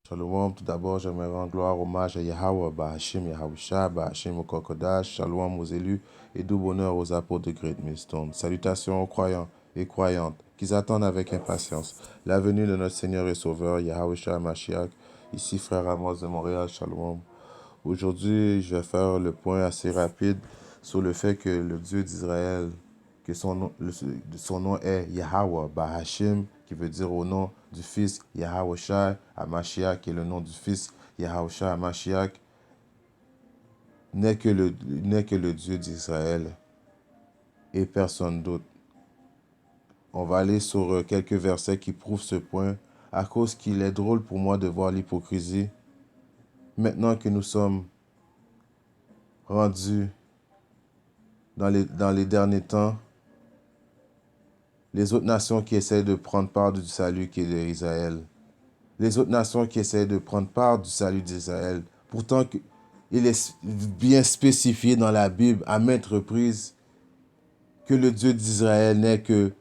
Shalom, tout d'abord, j'aimerais rendre gloire, hommage à Yahweh, Bahashim, Yahusha, Bahashim au Kokodash, Shalom aux élus et doux bonheur aux apôtres de Great Millstone. Salutations aux croyants et croyantes qui attendent avec impatience la venue de notre Seigneur et Sauveur, Yahusha Mashiach. Ici, frère Amos de Montréal, Shalom. Aujourd'hui, je vais faire le point assez rapide sur le fait que le Dieu d'Israël, que son nom est Yahweh, Bahashim, qui veut dire au nom du Fils Yahushua Hamashiach, qui est le nom du Fils Yahushua Hamashiach, n'est que le Dieu d'Israël et personne d'autre. On va aller sur quelques versets qui prouvent ce point, à cause qu'il est drôle pour moi de voir l'hypocrisie. Maintenant que nous sommes rendus dans les derniers temps, les autres nations qui essaient de prendre part du salut qui est d'Israël, les autres nations qui essaient de prendre part du salut d'Israël, pourtant il est bien spécifié dans la Bible à maintes reprises que le Dieu d'Israël n'est que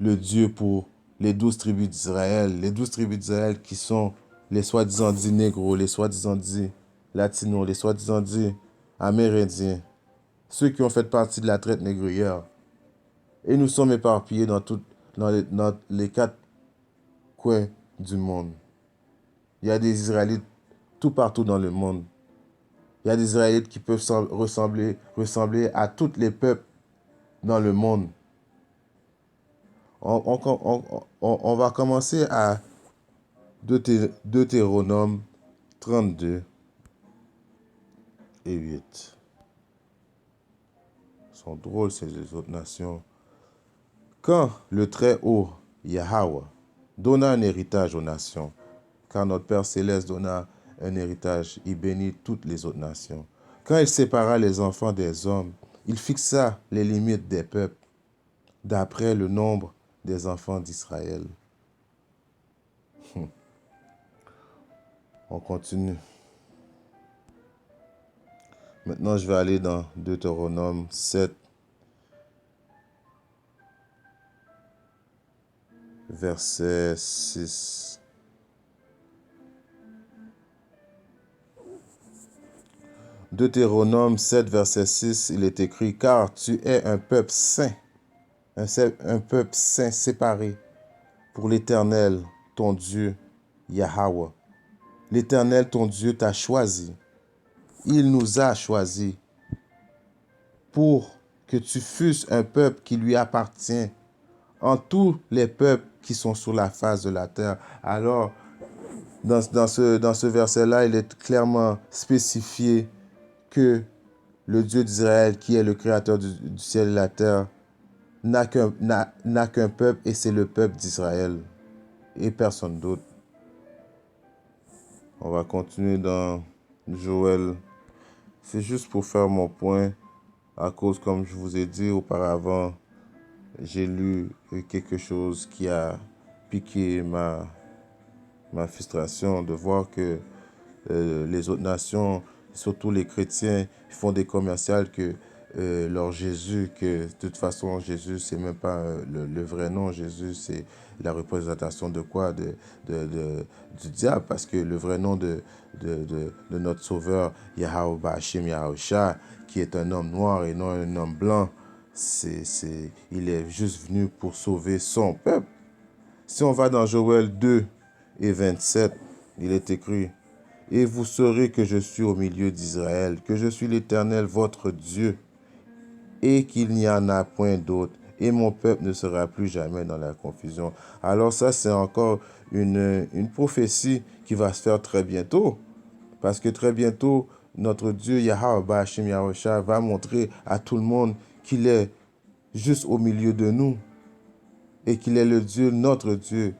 le Dieu pour les 12 tribus d'Israël. Les 12 tribus d'Israël qui sont les soi-disant dits négros, les soi-disant dits latinos, les soi-disant dits amérindiens, ceux qui ont fait partie de la traite négrière. Et nous sommes éparpillés dans les 4 coins du monde. Il y a des Israélites tout partout dans le monde. Il y a des Israélites qui peuvent ressembler à tous les peuples dans le monde. On va commencer à Deutéronome 32 et 8. Ils sont drôles, ces autres nations. Quand le Très-Haut, Yahweh, donna un héritage aux nations, car notre Père Céleste donna un héritage, il bénit toutes les autres nations. Quand il sépara les enfants des hommes, il fixa les limites des peuples d'après le nombre des enfants d'Israël. On continue. Maintenant, je vais aller dans Deutéronome 7, verset 6. Deutéronome 7, verset 6, il est écrit, « Car tu es un peuple saint, un peuple saint séparé pour l'Éternel, ton Dieu, Yahweh. L'Éternel, ton Dieu, t'a choisi. Il nous a choisis pour que tu fusses un peuple qui lui appartient en tous les peuples qui sont sur la face de la terre. » Alors, dans ce verset-là, il est clairement spécifié que le Dieu d'Israël, qui est le créateur du ciel et de la terre, n'a qu'un peuple, et c'est le peuple d'Israël et personne d'autre. On va continuer dans Joël. C'est juste pour faire mon point, à cause, comme je vous ai dit auparavant, j'ai lu quelque chose qui a piqué ma frustration de voir que les autres nations, surtout les chrétiens, font des commerciales que leur Jésus, que de toute façon Jésus c'est même pas le vrai nom. Jésus c'est la représentation de quoi, du diable, parce que le vrai nom de notre sauveur Yahweh Bashim Yahusha, qui est un homme noir et non un homme blanc, il est juste venu pour sauver son peuple. Si on va dans Joël 2 et 27, il est écrit, « Et vous saurez que je suis au milieu d'Israël, que je suis l'Éternel votre Dieu, et qu'il n'y en a point d'autre, et mon peuple ne sera plus jamais dans la confusion. » Alors ça, c'est encore une prophétie qui va se faire très bientôt, parce que très bientôt, notre Dieu, Yahweh Bashim Yahusha, va montrer à tout le monde qu'il est juste au milieu de nous, et qu'il est le Dieu, notre Dieu,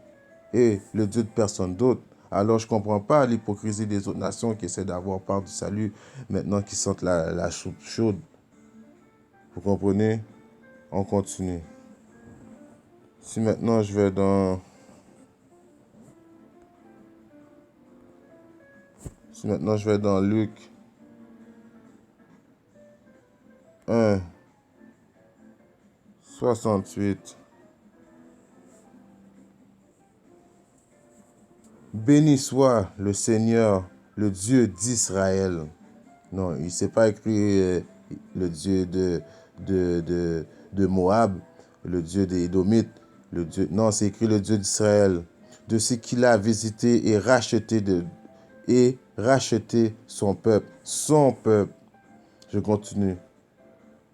et le Dieu de personne d'autre. Alors, je ne comprends pas l'hypocrisie des autres nations qui essaient d'avoir part du salut, maintenant qu'ils sentent la soupe chaude. Vous comprenez? On continue. Si maintenant je vais dans... Luc 1, 68, béni soit le Seigneur, le Dieu d'Israël. Non, il ne s'est pas écrit le Dieu de Moab, le Dieu des Édomites. Non, c'est écrit le Dieu d'Israël, de ce qu'il a visité et racheté son peuple. Son peuple. Je continue.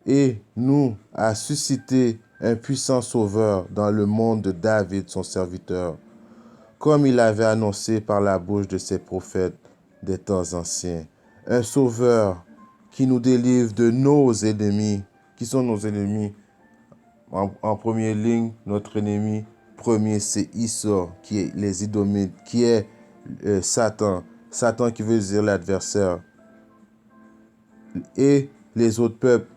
Et nous a suscité un puissant sauveur dans le monde de David, son serviteur, comme il avait annoncé par la bouche de ses prophètes des temps anciens. Un sauveur qui nous délivre de nos ennemis. Qui sont nos ennemis? En première ligne, notre ennemi premier, c'est Issor, qui est les Édomites, qui est Satan. Satan qui veut dire l'adversaire. Et les autres peuples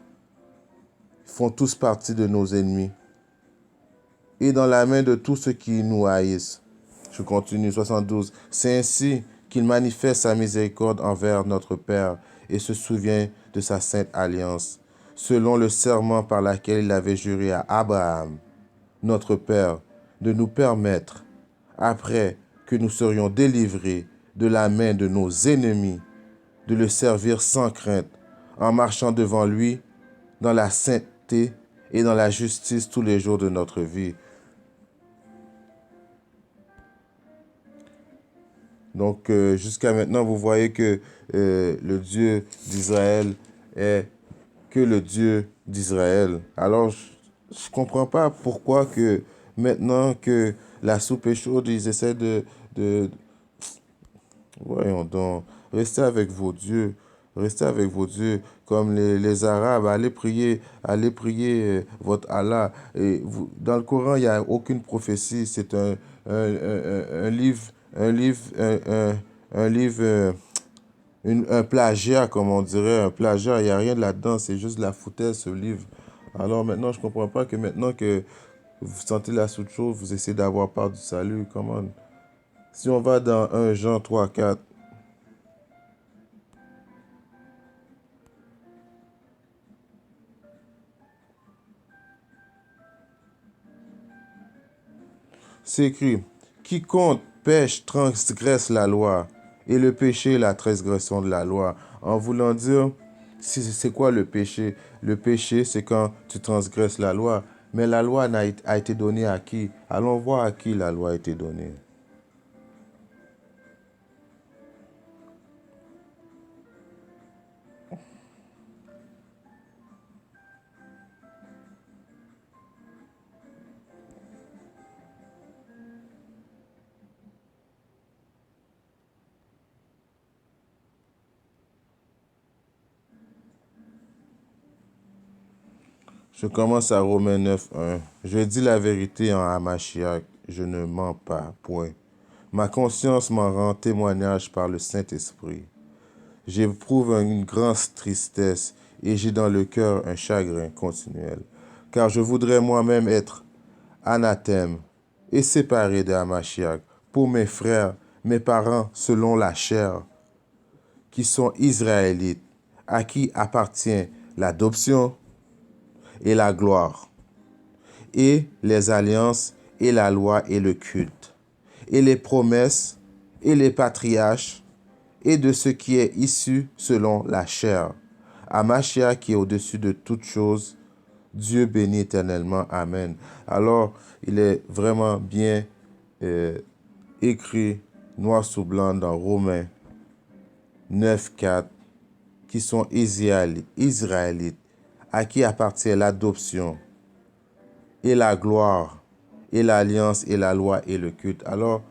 font tous partie de nos ennemis. Et dans la main de tous ceux qui nous haïssent. Je continue, 72. C'est ainsi qu'il manifeste sa miséricorde envers notre Père et se souvient de sa sainte alliance, selon le serment par lequel il avait juré à Abraham, notre Père, de nous permettre, après que nous serions délivrés de la main de nos ennemis, de le servir sans crainte, en marchant devant lui dans la sainteté et dans la justice tous les jours de notre vie. Donc, jusqu'à maintenant, vous voyez que le Dieu d'Israël est que le Dieu d'Israël. Alors, je ne comprends pas pourquoi que maintenant que la soupe est chaude, ils essaient de... Voyons donc, restez avec vos dieux. Restez avec vos dieux, comme les Arabes, allez prier votre Allah. Et dans le Coran, il n'y a aucune prophétie, c'est un livre, un livre, un plagiat, comme on dirait, un plagiat, il n'y a rien là-dedans, c'est juste de la foutaise, ce livre. Alors maintenant, je ne comprends pas que maintenant que vous sentez la soupe chaude, vous essayez d'avoir part du salut, comment? Si on va dans 1 Jean 3, 4, c'est écrit, quiconque pêche transgresse la loi, et le péché est la transgression de la loi. En voulant dire, c'est quoi le péché? Le péché, c'est quand tu transgresses la loi. Mais la loi a été donnée à qui? Allons voir à qui la loi a été donnée. Je commence à Romains 9, 1. Je dis la vérité en Hamashiach, je ne mens pas, point. Ma conscience m'en rend témoignage par le Saint-Esprit. J'éprouve une grande tristesse et j'ai dans le cœur un chagrin continuel, car je voudrais moi-même être anathème et séparé de Hamashiach pour mes frères, mes parents selon la chair, qui sont israélites, à qui appartient l'adoption et la gloire, et les alliances, et la loi, et le culte, et les promesses, et les patriarches, et de ce qui est issu selon la chair, à Mashiach qui est au-dessus de toutes choses, Dieu béni éternellement. Amen. Alors, il est vraiment bien écrit, noir sur blanc, dans Romains 9, 4, qui sont israélites, à qui appartient l'adoption, et la gloire, et l'alliance, et la loi, et le culte. Alors,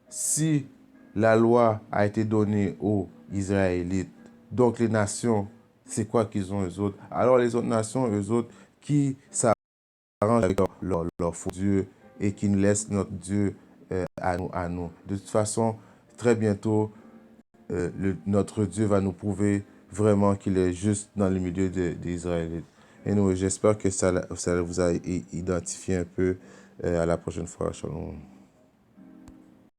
si la loi a été donnée aux Israélites, donc les nations, c'est quoi qu'ils ont eux autres? Alors les autres nations, eux autres, qui s'arrangent avec leur faux Dieu et qui nous laissent notre Dieu à nous, à nous. De toute façon, très bientôt, notre Dieu va nous prouver vraiment qu'il est juste dans le milieu des Israélites. Et nous, j'espère que ça vous a identifié un peu. À la prochaine fois. Shalom.